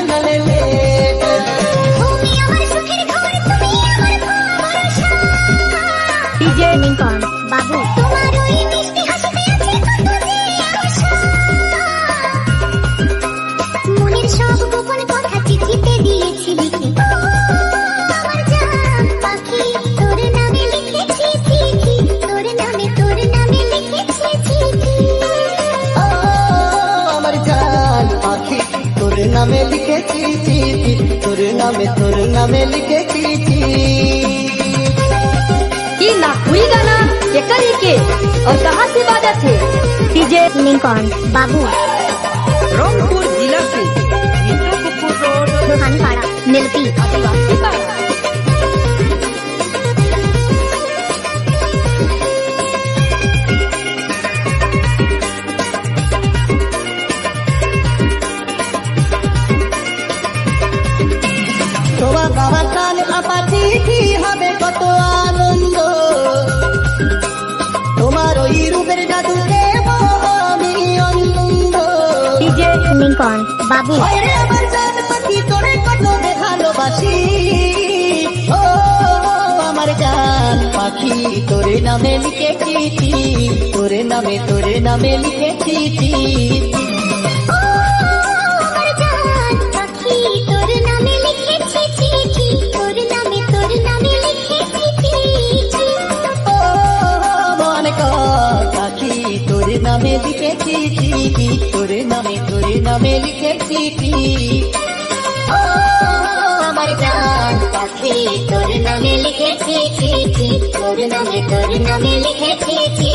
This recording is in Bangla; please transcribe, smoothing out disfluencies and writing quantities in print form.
জানালে লেট। তুমি আমার সুখের ঘর, তুমি আমার ভরসা। ডিজে লিংকন বাবু। তোমার ওই মিষ্টি হাসিতে আছে কত যে আশা। মনের সব গোপন কথা চিঠিতে দিয়েছি লিখে। ও আমার জান পাখি, তোর নামে লিখেছি চিঠি, তোর নামে লিখেছি চিঠি। ও আমার জান পাখি, তোর নামে লিখেছি চিঠি, তোর নামে লিখেছি চিঠি। ये नागपुरी गाना केकर लिखे और कहाँ से बाजा थे? डीजे लिंकन बाबू। रंगपुर जिला से नीतूपुर रोड रोहानीपाड़ा नीलती आदिवासी पाड़ा। তোমার বাবার কানে আপা চিঠি হবে কত আনন্দ, তোমার ওই রূপের জাদু দেব আমি অনন্দ। डीजे लिंकन बाबू। হায়রে আমার জান পাখি, তোরে কত যে ভালোবাসি। ও আমার জান পাখি, তোরে নামে লিখেছি চিঠি, তোরে নামে লিখেছি চিঠি। ও আমার জান পাখি, তোর নামে লিখেছি চিঠি, তোর নামে লিখেছি চিঠি। ও মন পাখি, তোর নামে লিখেছি চিঠি, তোর নামে লিখেছি চিঠি। ও আমার জান পাখি, তোর নামে লিখেছি চিঠি, তোর নামে লিখেছি চিঠি।